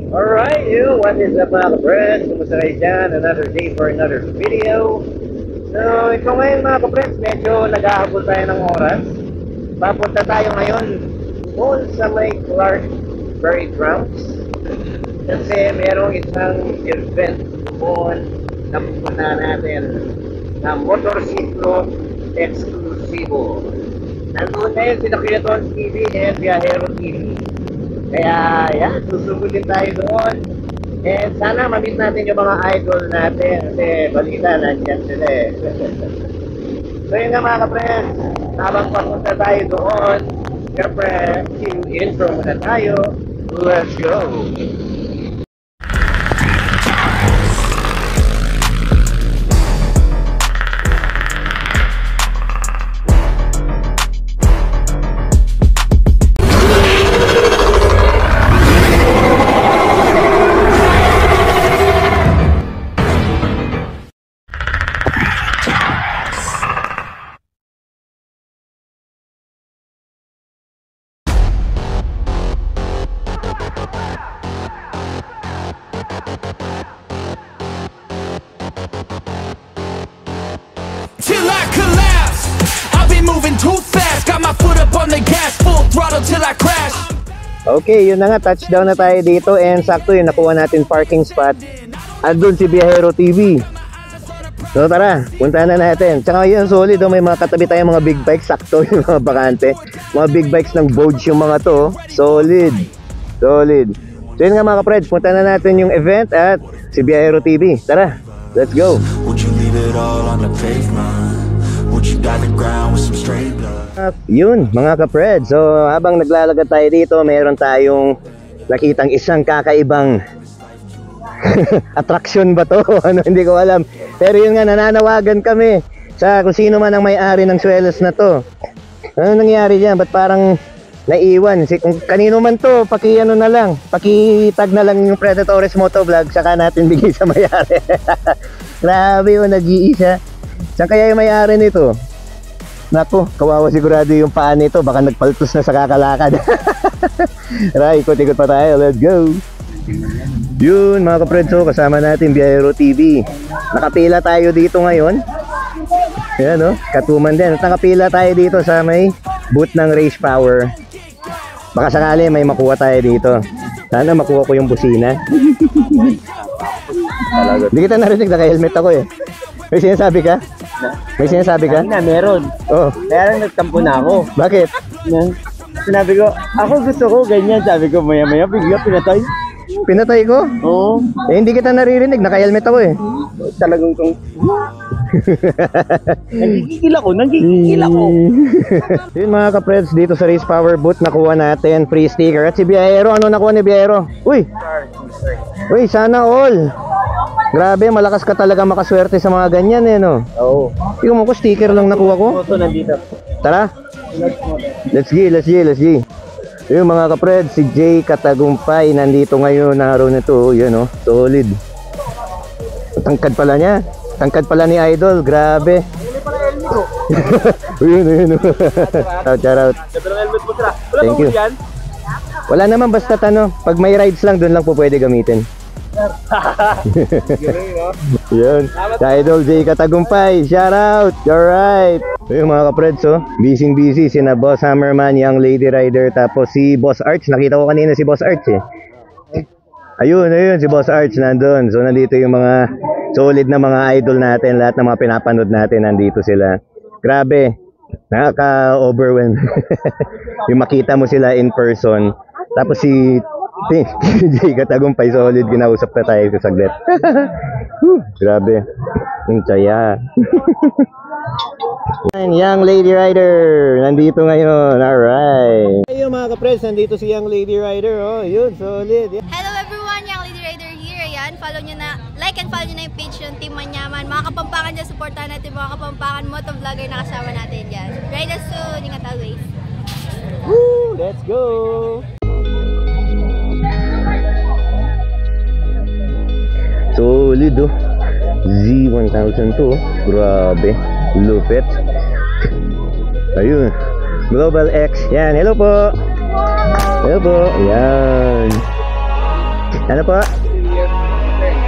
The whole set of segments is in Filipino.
Alright, what is up mga ka-friends? Kumusta kayo dyan? Another day for another video. So, ito ngayon mga ka-friends, medyo nag-aabot tayo ng oras. Papunta tayo ngayon doon sa may Clark Berry Grounds. Kasi merong isang event doon na pupunta natin na motorsiklo exclusivo. Nandun ngayon si Nakiraton TV and Viajero TV. Kaya yan, susugulin tayo doon. And sana ma-meet natin yung mga idol natin. Kasi balita, nandiyan sila eh. So yun nga mga ka-friends, habang papunta tayo doon, siyempre, intro muna tayo. Let's go! Till I collapse, I've been moving too fast. Got my foot up on the gas, full throttle till I crash. Okay, yun na nga, touchdown na tayo dito. And sakto yun, nakuha natin parking spot. Andun si Viajero TV. So tara, puntahan na natin. Tsaka yun, solid, may mga katabi tayong mga big bikes. Sakto yung mga bakante. Mga big bikes ng Boge yung mga to. Solid. Solid. So yun nga mga ka-Preds, puntahan na natin yung event at si Viajero TV. Tara, let's go. Would you leave it all on the pavement? Would you guide the ground with some straight blood? Yun mga ka-Preds, so habang naglalagad tayo dito, meron tayong nakitang isang kakaibang attraction ba to? Ano, hindi ko alam. Pero yun nga, nananawagan kami sa kung sino man ang may-ari ng swelas na to. Ano nangyari dyan? Ba't parang naiwan? Kung kanino man to, paki-ano na lang, paki-tag na lang yung Predatores Motovlog, saka natin bigay sa may-ari. Grabe yun, nag-iisa. Saan kaya yung may-ari nito? Naku, kawawa sigurado yung paa nito, baka nagpaltos na sa kakalakad. Tara, ikot-ikot pa tayo, let's go. Yun mga kapredso, kasama natin Viajero TV. Nakapila tayo dito ngayon. Yan o, katuman din. At nakapila tayo dito sa may booth ng Race Power. Baka sakali may makuha tayo dito. Sana makuha ko yung busina. Hindi kita narinig, naka-helmet ako eh. May sinasabi ka? May sinasabi ka? Na, meron. Oo. Kaya lang nagtampo na ako. Bakit? Sinabi ko, ako gusto ko ganyan. Sabi ko, maya-maya, bigla pinatay. Pinatay ko? Oo. Eh, hindi kita naririnig, naka-helmet ako eh. Talagang kung... Nagigigil ako. Yun mga ka-Preds, dito sa Race Power booth, nakuha natin free sticker. At si Viajero, ano nakuha ni Viajero? Uy! Uy, sana all! Grabe, malakas ka talaga makaswerte sa mga ganyan eh, no? Oo. Tingnan mo ko, sticker lang nakuha ko. Photo nandito. Tara! Let's go! Yung mga ka-Preds, si Jay Katagumpay nandito ngayon na araw na to. Yan o, solid. Tangkad pala niya. Tangkad pala ni Idol, grabe. Yun. Shout out. Thank you. Wala naman, basta pag may rides lang, doon lang po pwede gamitin. Yun, Idol Jay Katagumpay, shout out. You're right. Yung mga ka-Preds, busy sina Boss Hammerman, Young Lady Rider, tapos si Boss Arch. Nakita ko kanina si Boss Arch eh. Ayun, si Boss Arch nandun. So nandito yung mga solid na mga idol natin. Lahat ng mga pinapanood natin, nandito sila. Grabe, nakaka-overwhelm. Yung makita mo sila in person. Tapos si Jay Katagumpay, solid, ginausap na tayo sa saglit. Grabe, yung saya. Young Lady Rider nandito ngayon, alright. Ayun mga ka-Preds, nandito si Young Lady Rider. Oh, yun, solid. Hello everyone, Young Lady Rider here. Ayan, follow nyo na, like and follow nyo na yung page ng Team Manyaman. Mga Kapampangan dyan, supportahan natin mga Kapampangan motovlogger na kasama natin dyan. Ride us soon, ingat always. Woo, let's go. Solid oh. Z1000 to, grabe, lupit. Ayun, Global X, yan, hello po. Hello po, yan. Ano po?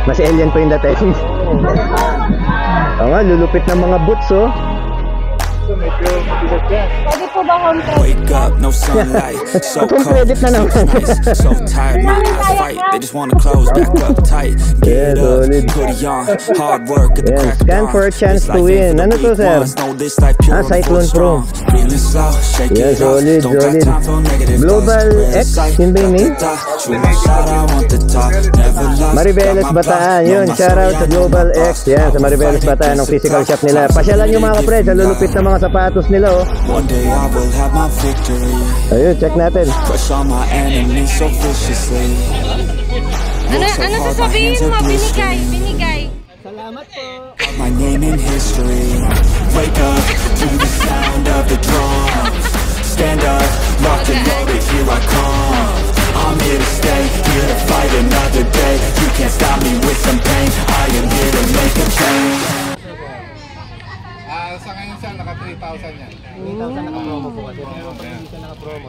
Mas alien po yung dating. Oo nga, lulupit ng mga boots, oh. Pwede po ba home credit? Wake up, no sunlight, so Kung cold, credit na naman. so tired, my eyes fight, they just wanna close back up tight. Yeah, Get up, solid. hoodie on, hard work at the Yes, crack of scan dawn. for a chance This to life win. ain't for the Ano to, weak sir? ones. Know this life pure and Cyclone full Pro. strong. Feeling slow, shake Yeah, it off. solid, Don't got solid. time for negative Global thoughts. X, Red sight, yung ba yun, eh? got the dot. Shoot my shot, I want the top. Never lost, Maribeles got my Bataan, block. yun. Know my Shoutout story, sa I know Global my X. boss. Yan, sa I'm Maribeles fighting Bataan, ng against physical the shop nila. odds. Pasyalan nyo mga Really kapred, sa different lulupit ng mga sapatos nila, oh. One day I will have my victory. Ayun, check natin. Crush all my enemies so viciously. Ano sasabihin mo? Binigay. My name in history. Wake up to the sound of the drum. Stand up, locked and loaded, here I come. I'm here to stay, here to fight another day. You can't stop me with some pain. I am here to make a change. Sa ngayon siya, naka 3,000 yan. 3,000 naka-promo po kasi. Hindi siya naka-promo.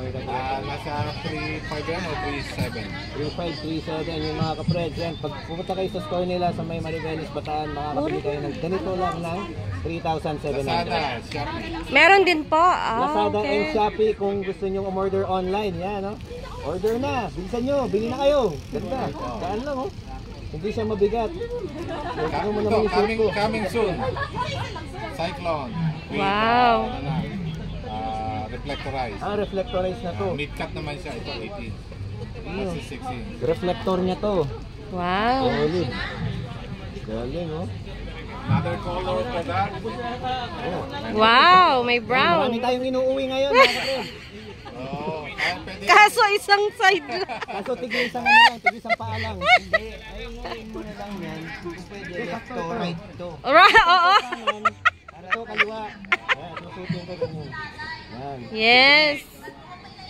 Nasa 3,500 yan o 3,700. 3537 yung mga kapred. Yan, pag pupunta kayo sa store nila sa may Maribeles Bataan, makakabili kayo ng ganito lang ng 3,700. Lazada, Shopee. Meron din po. Lazada and Shopee kung gusto nyo umorder online. Yan, no? Order na. Bilisan nyo. Bili na kayo. Ganda. Saan lang, oh. Hindi siya mabigat. Ano mo naman yung suit ko? Coming soon. Cyclone. Wow. Reflectorized. Reflectorize na to. Mid-cut naman siya. Ito 18. This is 16. Reflector niya to. Wow. Solid. Galing, oh. Another color for that. Wow, may brown. Marami tayong inuuwi ngayon, mga kapred. Oh, pwede. Kaso isang side lang. Kaso tigil isang ano lang, tigil isang paa lang. Hindi, ayun mo na lang yan. Pwede left to right to. Alright, oo. Ito kaliwa. Ayan, susutin ko ganyan. Yan. Yes.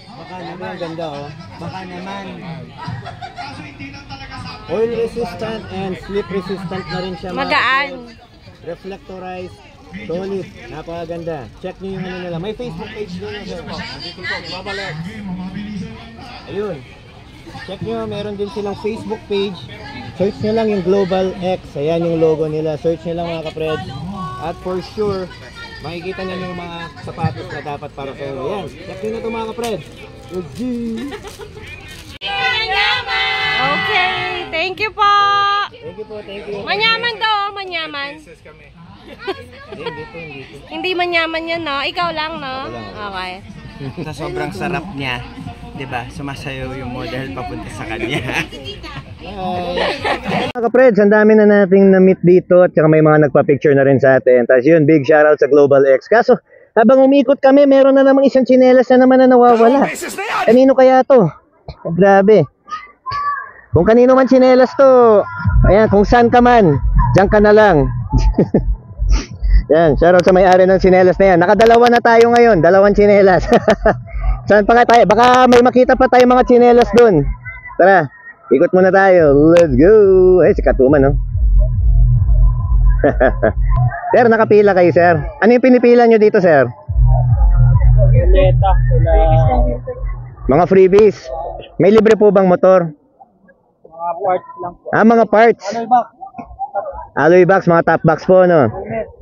Baka naman, ganda oh. Baka naman. Oil resistant and slip resistant na rin siya. mga Magaan. kapred. Reflectorized. Solid. Napakaganda. Check nyo yung ano nila. May Facebook page din na sir. Nandito po, Global X. Ayun. Check nyo, meron din silang Facebook page. Search nyo lang yung Global X. Ayan yung logo nila. Search nyo lang mga kapred. At for sure, makikita nyo yung mga sapatos na dapat para sa inyo. Ayan. Check nyo na ito mga kapred. Let's go! Okay, thank you po. Thank you po, thank you. Manyaman to, manyaman. Hindi manyaman yan, no? Ikaw lang, no? Okay. Sa sobrang sarap niya, 'di ba? Sumasayaw yung model papunta sa kanya. Mga kapreds, ang dami na nating na-meet dito at saka may mga nagpa-picture na rin sa atin. Tapos yun, big shoutout sa Global X. Kaso, habang umikot kami, meron na namang isang tsinelas na naman na nawawala. Kanino kaya to? Oh, grabe. Kung kanino man tsinelas to, ayan, kung saan ka man, diyan ka na lang. Yan, shoutout sa may-ari ng tsinelas na yan. Nakadalawa na tayo ngayon, dalawang tsinelas. Saan pa nga tayo? Baka may makita pa tayo mga tsinelas dun. Tara, ikot muna tayo. Let's go. Ay, si Katuman, no? Sir, nakapila kayo, sir. Ano yung pinipila nyo dito, sir? Mga freebies. May libre po bang motor? Mga parts lang po. Mga parts. Alloy box, mga top box po, no?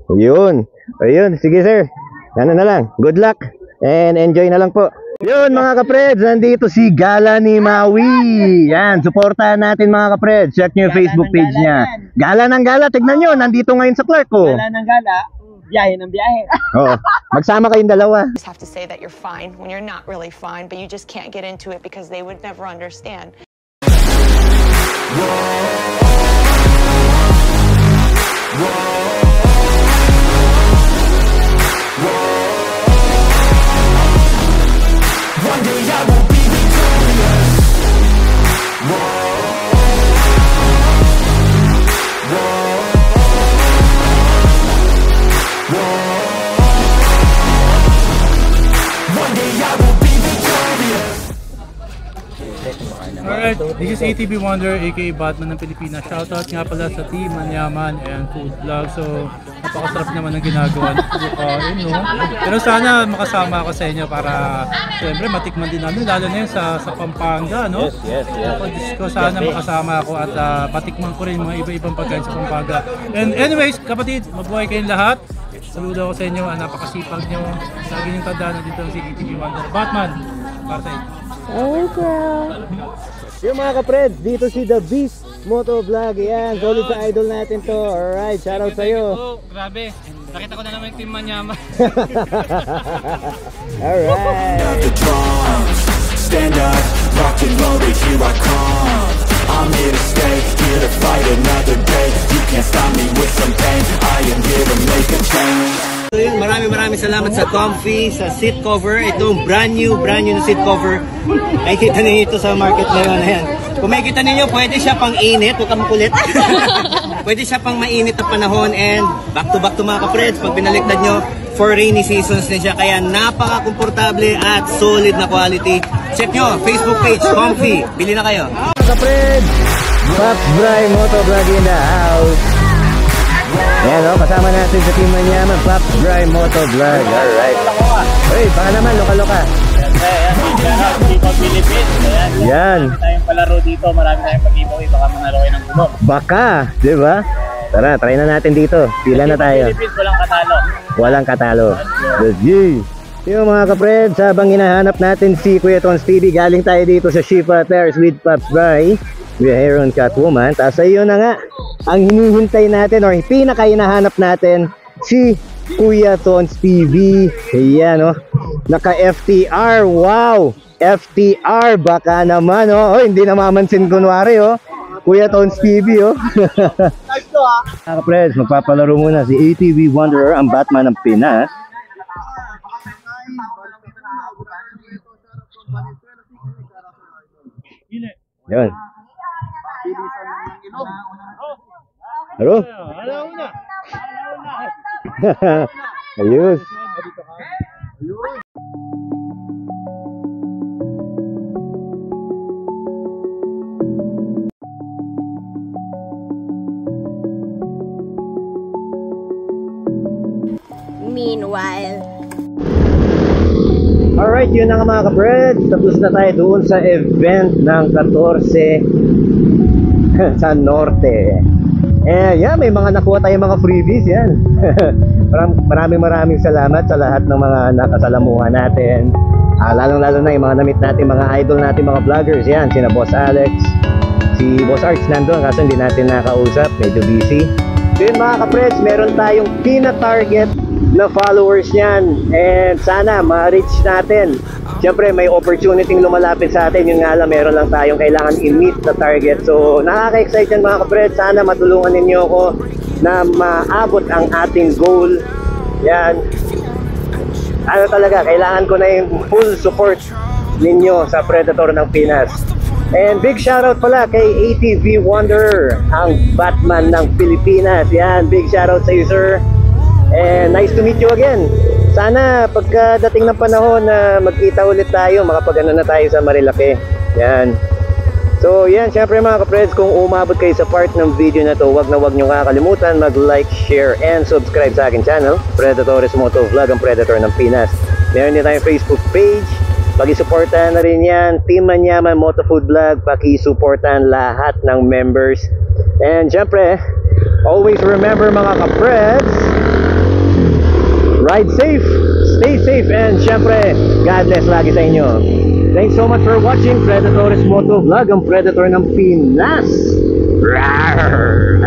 Yun. Ayun, sige sir. Ano na lang. Good luck. And enjoy na lang po. Yun mga kapreds, nandito si Gala ni Maui. Yan, supportahan natin mga kapreds. Check nyo yung Facebook page niya. Gala ng Gala, tignan nyo, nandito ngayon sa Clark ko. Gala ng gala, biyahe ng biyahe. Oo, magsama kayong dalawa. Just have to say that you're fine when you're not really fine, but you just can't get into it because they would never understand. One day I will be victorious. One day I will be victorious. Alright, This is ATV Wonder aka Batman ng Pilipinas. Shoutout nga pala sa Team Manyaman and Food Vlog. So napakasarap naman ng ginagawa no? Pero sana makasama ako sa inyo para siyempre matikman din namin, lalo na yun sa Pampanga, no? Yes. Ko sana makasama ako at matikman ko rin mga iba-ibang pagkain sa Pampanga. And anyways, kapatid, mabuhay kayong lahat. Saludo ako sa inyo, napakasipag nyo. Lagi niyong tandaan na dito ang si ATV Wonder. Batman, para sa inyo. Yung mga kapred, dito si The Beast Moto Vlog. Yan, solid sa idol natin to. Alright, shoutout sa'yo. Oh, grabe. Nakita ko na naman yung Team Manyaman. Alright. The drums, stand up, rock and loaded, here I come. I'm here to stay, here to fight another day. You can't stop me with some pain, I am here to make a change. Maraming salamat sa Comfy, sa seat cover. Itong brand new na seat cover. Ay kita ninyo ito sa market ngayon. Ayan. Kung makikita ninyo, pwede siya pang init. Huwag kang makulit. Pwede siya pang mainit na panahon. And back to mga ka-friends, pag binaliktad nyo, for rainy seasons din siya. Kaya napaka-komportable at solid na quality. Check nyo, Facebook page, Comfy. Bili na kayo. Ka-friends, Pops Bry Moto Vlog in the house. Ayan o, kasama natin sa Team Manyaman, Pops Bry Moto Vlog. Alright. Uy, baka naman, loka-loka. Yan. Tayong palaro dito, marami tayong pag-giveaway, baka manalo kayo ng gulo. Baka, di ba? Tara, try na natin dito. Pila na tayo. Philippines, walang katalo. Walang katalo. Let's go. Yung mga ka-friends, habang hinahanap natin si Kuya Tons TV, galing tayo dito sa Shifa Affairs with Pops Bry. We are here on Catwoman. Tapos ayun na nga, ang hinihintay natin or pinaka-hinahanap natin si Kuya Tons TV. Ayan o, naka FTR. Wow, FTR baka naman o. Oh, hindi namamansin kunwari o. Kuya Tons TV o. Mga ka-friends, magpapalaro muna si ATV Wanderer, ang Batman ng Pinas. Yun. Halo? Ayos. Meanwhile, Alright, yun na nga mga ka-breads. Tapos na tayo doon sa event ng 14 sa Norte. Yan, may mga nakuha tayong mga freebies yan. maraming salamat sa lahat ng mga nakasalamuhan natin. Lalong-lalo na yung mga namit natin, mga idol natin, mga vloggers. Yan, sina Boss Alex, si Boss Arch nandun, kaso hindi natin nakausap, medyo busy. So yun mga ka-breads, meron tayong tina-target na followers niyan, and sana ma-reach natin. Siyempre may opportunity lumalapit sa atin, yun nga lang meron lang tayong kailangan i-meet na target. So nakaka-excite yan mga kapred, sana matulungan ninyo ako na maabot ang ating goal. Yan, ano talaga, kailangan ko na yung full support ninyo sa Predator ng Pinas. And big shoutout pala kay ATV Wonder, ang Batman ng Pilipinas. Yan, big shoutout sa iyo sir. And nice to meet you again. Sana pagkadating ng panahon na magkita ulit tayo, makapag-ano na tayo sa Marilaki. Yan. So yan, syempre mga ka-friends, kung umabot kayo sa part ng video na to, wag nyo kakalimutan mag-like, share, and subscribe sa akin channel, Predatores Moto Vlog, ang Predator ng Pinas. Meron din tayong Facebook page, pag-isuportahan na rin yan. Team Manyaman Moto Food Vlog, paki-suportahan lahat ng members. And syempre, always remember mga ka-friends, ride safe, stay safe, and syempre, God bless lagi sa inyo. Thanks so much for watching Predatores Moto Vlog, ang Predator ng Pinas. Rawr!